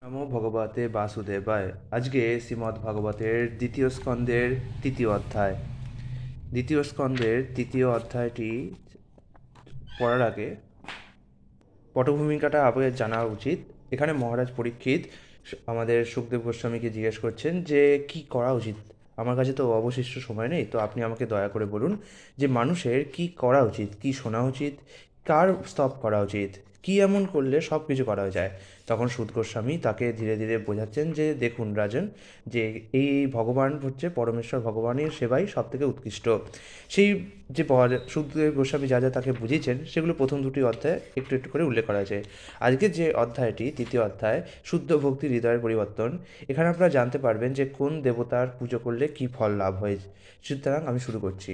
নমো ভগবতে বাসুদেবায়। আজকে শ্রীমদ্ ভাগবতের দ্বিতীয় স্কন্দের তৃতীয় অধ্যায়। দ্বিতীয় স্কন্দের তৃতীয় অধ্যায়টি পড়ার আগে পটভূমিকাটা আপনাদের জানা উচিত। এখানে মহারাজ পরীক্ষিত আমাদের সুখদেব গোস্বামীকে জিজ্ঞেস করছেন যে কি করা উচিত। আমার কাছে তো অবশিষ্ট সময় নেই, তো আপনি আমাকে দয়া করে বলুন যে মানুষের কি করা উচিত, কি শোনা উচিত, কার স্তব করা উচিত, কি এমন করলে সব কিছু করা যায়। তখন সুদ গোস্বামী তাকে ধীরে ধীরে বোঝাচ্ছেন যে দেখুন রাজন, যে এই ভগবান হচ্ছে পরমেশ্বর ভগবানের সেবাই সব থেকে উৎকৃষ্ট। সেই যে সুখদেব গোস্বামী যা যা তাকে বুঝিয়েছেন সেগুলো প্রথম দুটি অধ্যায়ে একটু একটু করে উল্লেখ করা আছে। আজকের যে অধ্যায়টি তৃতীয় অধ্যায়, শুদ্ধ ভক্তি হৃদয়ের পরিবর্তন, এখানে আপনারা জানতে পারবেন যে কোন দেবতার পুজো করলে কি ফল লাভ হয়। সুতরাং আমি শুরু করছি।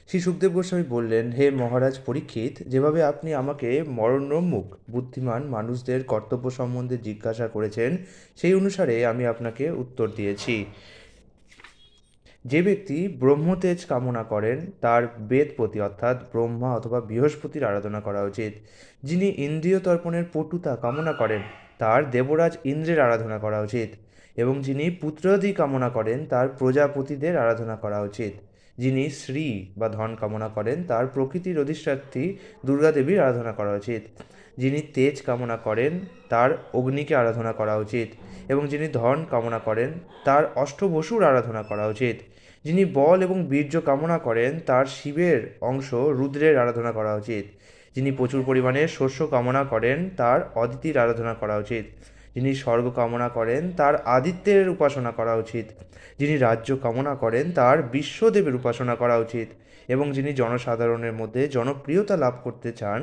শ্রী সুখদেব গোস্বামী বললেন, হে মহারাজ পরীক্ষিত, যেভাবে আপনি আমাকে মরণোন্মুখ বুদ্ধিমান মানুষদের কর্তব্য সম্বন্ধে জিজ্ঞাসা করেছেন সেই অনুসারে আমি আপনাকে উত্তর দিয়েছি। যে ব্যক্তি ব্রহ্মতেজ কামনা করেন তার বেদপতি অর্থাৎ ব্রহ্মা অথবা বৃহস্পতির আরাধনা করা উচিত। যিনি ইন্দ্রিয় তর্পণের পটুতা কামনা করেন তার দেবরাজ ইন্দ্রের আরাধনা করা উচিত। এবং যিনি পুত্রাদি কামনা করেন তার প্রজাপতিদের আরাধনা করা উচিত। যিনি শ্রী বা ধন কামনা করেন তার প্রকৃতির অধিষ্ঠাত্রী দুর্গা দেবীর আরাধনা করা উচিত। যিনি তেজ কামনা করেন তার অগ্নিকে আরাধনা করা উচিত। এবং যিনি ধন কামনা করেন তার অষ্টবসুর আরাধনা করা উচিত। যিনি বল এবং বীর্য কামনা করেন তার শিবের অংশ রুদ্রের আরাধনা করা উচিত। যিনি প্রচুর পরিমাণে শস্য কামনা করেন তার অদিতির আরাধনা করা উচিত। যিনি স্বর্গ কামনা করেন তার আদিত্যের উপাসনা করা উচিত। যিনি রাজ্য কামনা করেন তার বিশ্বদেবের উপাসনা করা উচিত। এবং যিনি জনসাধারণের মধ্যে জনপ্রিয়তা লাভ করতে চান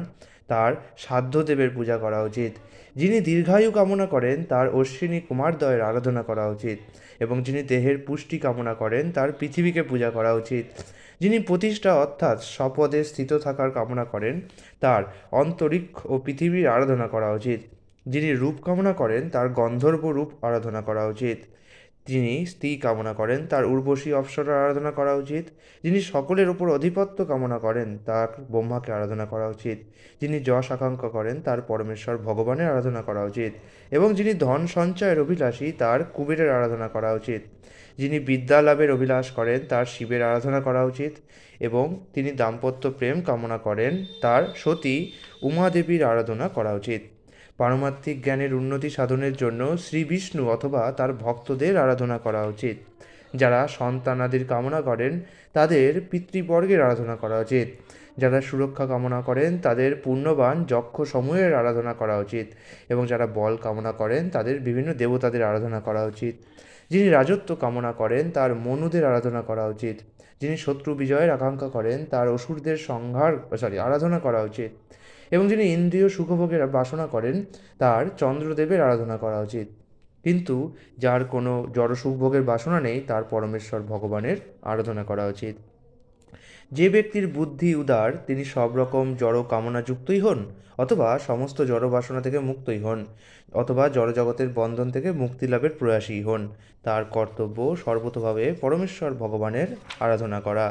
তার সাধ্যদেবের পূজা করা উচিত। যিনি দীর্ঘায়ু কামনা করেন তার অশ্বিনী কুমারদ্বয়ের আরাধনা করা উচিত। এবং যিনি দেহের পুষ্টি কামনা করেন তার পৃথিবীকে পূজা করা উচিত। যিনি প্রতিষ্ঠা অর্থাৎ স্বপদে স্থিত থাকার কামনা করেন তার অন্তরিক্ষ ও পৃথিবীর আরাধনা করা উচিত। যিনি রূপ কামনা করেন তার গন্ধর্ব রূপ আরাধনা করা উচিত। যিনি স্ত্রী কামনা করেন তার উর্বশী অপ্সরার আরাধনা করা উচিত। যিনি সকলের ওপর আধিপত্য কামনা করেন তার ব্রহ্মাকে আরাধনা করা উচিত। যিনি যশ আকাঙ্ক্ষা করেন তার পরমেশ্বর ভগবানের আরাধনা করা উচিত। এবং যিনি ধন সঞ্চয়ের অভিলাষী তার কুবেরের আরাধনা করা উচিত। যিনি বিদ্যা লাভের অভিলাষ করেন তার শিবের আরাধনা করা উচিত। এবং তিনি দাম্পত্য প্রেম কামনা করেন তার সতী উমাদেবীর আরাধনা করা উচিত। পারমার্থিক জ্ঞানের উন্নতি সাধনের জন্য শ্রী বিষ্ণু অথবা তার ভক্তদের আরাধনা করা উচিত। যারা সন্তানাদির কামনা করেন তাদের পিতৃবর্গের আরাধনা করা উচিত। যারা সুরক্ষা কামনা করেন তাদের পূর্ণবান যক্ষ সমূহের আরাধনা করা উচিত। এবং যারা বল কামনা করেন তাদের বিভিন্ন দেবতাদের আরাধনা করা উচিত। যিনি রাজত্ব কামনা করেন তার মনুদের আরাধনা করা উচিত। যিনি শত্রু বিজয়ের আকাঙ্ক্ষা করেন তার অসুরদের আরাধনা করা উচিত। এবং যিনি ইন্দ্রিয় সুখভোগের বাসনা করেন তার চন্দ্রদেবের আরাধনা করা উচিত। কিন্তু যার কোনো জড় সুখভোগের বাসনা নেই তার পরমেশ্বর ভগবানের আরাধনা করা উচিত। যে ব্যক্তির বুদ্ধি উদার তিনি সব রকম জড় কামনাযুক্তই হন অথবা সমস্ত জড় বাসনা থেকে মুক্তই হন অথবা জড়জগতের বন্ধন থেকে মুক্তি লাভের প্রয়াসী হন, তার কর্তব্য সর্বতোভাবে পরমেশ্বর ভগবানের আরাধনা করা।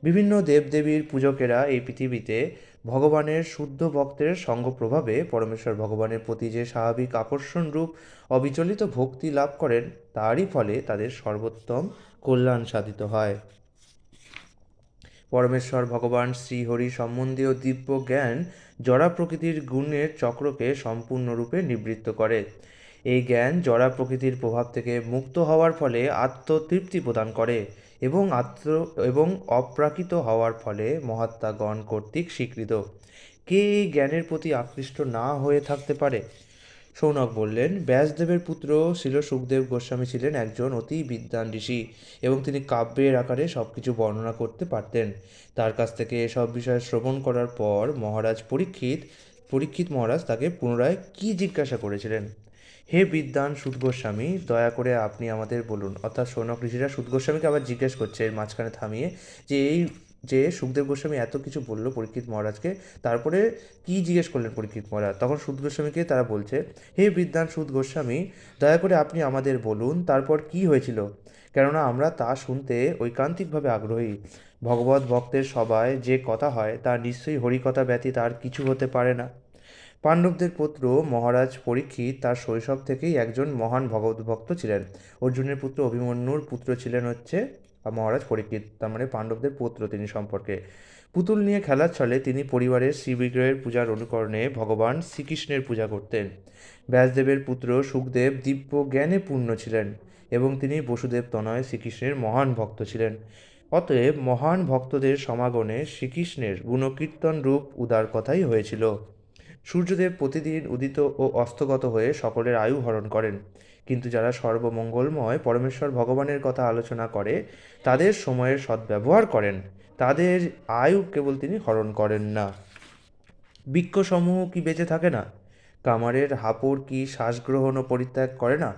বিভিন্ন দেবদেবীর পূজকেরা এই পৃথিবীতে ভগবানের শুদ্ধ ভক্তের সঙ্গ প্রভাবে পরমেশ্বর ভগবানের প্রতি যে স্বাভাবিক আকর্ষণ রূপ অবিচলিত ভক্তি লাভ করেন তারই ফলে তাদের সর্বোত্তম কল্যাণ সাধিত হয়। পরমেশ্বর ভগবান শ্রীহরি সম্বন্ধীয় দিব্য জ্ঞান জড়া প্রকৃতির গুণের চক্রকে সম্পূর্ণরূপে নিবৃত্ত করে। এই জ্ঞান জড়া প্রকৃতির প্রভাব থেকে মুক্ত হওয়ার ফলে আত্মতৃপ্তি প্রদান করে এবং এবং অপ্রাকৃত হওয়ার ফলে মহাত্মাগণ কর্তৃক স্বীকৃত। কে এই জ্ঞানের প্রতি আকৃষ্ট না হয়ে থাকতে পারে? সৌনক বললেন, ব্যাসদেবের পুত্র শিল সুখদেব গোস্বামী ছিলেন একজন অতি বিদ্বান ঋষি এবং তিনি কাব্যের আকারে সব কিছু বর্ণনা করতে পারতেন। তার কাছ থেকে এসব বিষয় শ্রবণ করার পর পরীক্ষিত মহারাজ তাকে পুনরায় কি জিজ্ঞাসা করেছিলেন? হে বিদ্বান সুদ গোস্বামী, দয়া করে আপনি আমাদের বলুন। অর্থাৎ সৌনক ঋষিরা সুদ গোস্বামীকে আবার জিজ্ঞেস করছে এর মাঝখানে থামিয়ে যে সুখদেব গোস্বামী এত কিছু বললো পরীক্ষিত মহারাজকে, তারপরে কি জিজ্ঞেস করলেন পরীক্ষিত মহারাজ? তখন সুদ গোস্বামীকে তারা বলছে, হে বিদ্বান সুদ গোস্বামী, দয়া করে আপনি আমাদের বলুন তারপর কি হয়েছিল, কেননা আমরা তা শুনতে ঐকান্তিকভাবে আগ্রহী। ভগবত ভক্তের সভায় যে কথা হয় তা নিশ্চয়ই হরিকথা ব্যতীত আর কিছু হতে পারে না। পাণ্ডবদের পুত্র মহারাজ পরীক্ষিত তার শৈশব থেকেই একজন মহান ভগবত ভক্ত ছিলেন। অর্জুনের পুত্র অভিমন্যুর পুত্র ছিলেন হচ্ছে মহারাজ পরীক্ষিত, তার মানে পাণ্ডবদের পুত্র তিনি সম্পর্কে। পুতুল নিয়ে খেলার ছলে তিনি পরিবারের শ্রীবিগ্রহের পূজার অনুকরণে ভগবান শ্রীকৃষ্ণের পূজা করতেন। ব্যাসদেবের পুত্র সুখদেব দিব্য জ্ঞানে পূর্ণ ছিলেন এবং তিনি বসুদেব তনয় শ্রীকৃষ্ণের মহান ভক্ত ছিলেন। অতএব মহান ভক্তদের সমাগমে শ্রীকৃষ্ণের গুণকীর্তন রূপ উদার কথাই হয়েছিল। সূর্যদেব প্রতিদিন উদিত ও অস্তগত হয়ে সকলের আয়ু হরণ করেন, কিন্তু যারা সর্বমঙ্গলময় পরমেশ্বর ভগবানের কথা আলোচনা করে, তাদের সময়ের সদ্ব্যবহার করেন, তাদের আয়ু কেবল তিনি হরণ করেন না। বৃক্ষসমূহ কি বেঁচে থাকে না? কামারের হাপড় কি শ্বাসগ্রহণ ও পরিত্যাগ করে না?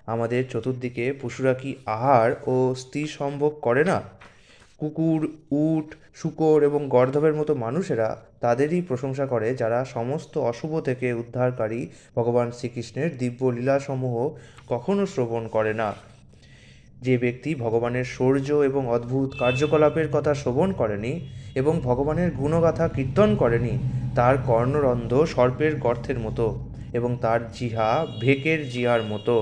আমাদের চতুর্দিকে পশুরা কি আহার ও স্থির সম্ভোগ করে না? কুকুর, উট, শূকর এবং গর্দভের মতো মানুষেরা তাদেরই প্রশংসা করে যারা সমস্ত অশুভ থেকে উদ্ধারকারী ভগবান শ্রীকৃষ্ণের দিব্য লীলাসমূহ কখনো শ্রবণ করে না। যে ব্যক্তি ভগবানের শৌর্য এবং অদ্ভুত কার্যকলাপের কথা শ্রবণ করেনি এবং ভগবানের গুণগাথা কীর্তন করেনি, তার কর্ণরন্ধ্র সর্পের গর্তের মতো এবং তার জিহা ভেকের জিহার মতো।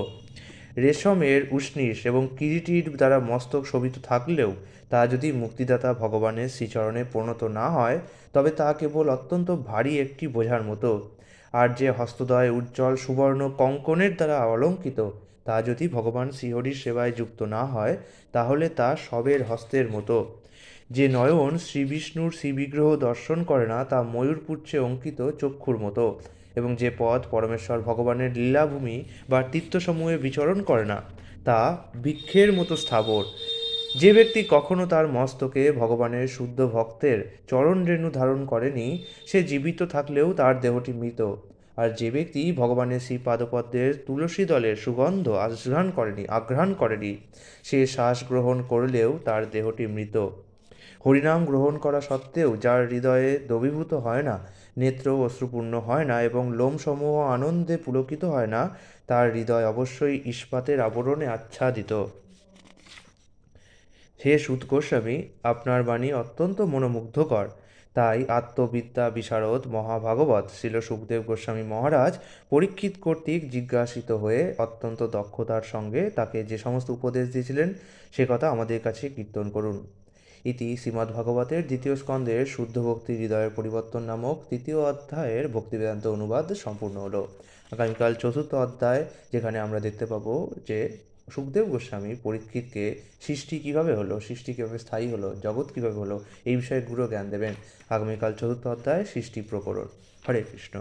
রেশমের উষ্ণীষ এবং কিরীটির দ্বারা মস্তক শোভিত থাকলেও তা যদি মুক্তিদাতা ভগবানের শ্রীচরণে পরিণত না হয়, তবে তা কেবল অত্যন্ত ভারী একটি বোঝার মতো। আর যে হস্তদ্বয় উজ্জ্বল সুবর্ণ কঙ্কণের দ্বারা অলঙ্কিত, তা যদি ভগবান শ্রীহরির সেবায় যুক্ত না হয়, তাহলে তা শবের হস্তের মতো। যে নয়ন শ্রীবিষ্ণুর শ্রীবিগ্রহ দর্শন করে না, তা ময়ূরপুচ্ছে অঙ্কিত চক্ষুর মতো। এবং যে পথ পরমেশ্বর ভগবানের লীলাভূমি বা তীর্থসমূহে বিচরণ করে না, তা বৃক্ষের মতো স্থাবর। যে ব্যক্তি কখনো তার মস্তকে ভগবানের শুদ্ধ ভক্তের চরণ রেণু ধারণ করেনি, সে জীবিত থাকলেও তার দেহটি মৃত। আর যে ব্যক্তি ভগবানের শ্রীপাদপদ্মের তুলসী দলের সুগন্ধ আঘ্রাণ করেনি, সে শ্বাস গ্রহণ করলেও তার দেহটি মৃত। হরিনাম গ্রহণ করা সত্ত্বেও যার হৃদয়ে দ্রবীভূত হয় না, নেত্র অশ্রুপূর্ণ হয় না এবং লোমসমূহ আনন্দে পুলকিত হয় না, তার হৃদয় অবশ্যই ইস্পাতের আবরণে আচ্ছাদিত। হে সূত গোস্বামী, আপনার বাণী অত্যন্ত মনোমুগ্ধকর। তাই আত্মবিদ্যা বিশারদ মহাভাগবত শ্রীল সুখদেব গোস্বামী মহারাজ পরীক্ষিত কর্তৃক জিজ্ঞাসিত হয়ে অত্যন্ত দক্ষতার সঙ্গে তাকে যে সমস্ত উপদেশ দিয়েছিলেন, সে কথা আমাদের কাছে কীর্তন করুন। ইতি শ্রীমদ্ভাগবতের দ্বিতীয় স্কন্ধের শুদ্ধ ভক্তি হৃদয়ের পরিবর্তন নামক তৃতীয় অধ্যায়ের ভক্তিবেদান্ত অনুবাদ সম্পূর্ণ হলো। আগামীকাল চতুর্থ অধ্যায়, যেখানে আমরা দেখতে পাবো যে সুখদেব গোস্বামী পরীক্ষিতকে সৃষ্টি কীভাবে হলো, সৃষ্টি কীভাবে স্থায়ী হলো, জগৎ কীভাবে হলো, এই বিষয়ে গুরু জ্ঞান দেবেন। আগামীকাল চতুর্থ অধ্যায় সৃষ্টি প্রকরণ। হরে কৃষ্ণ।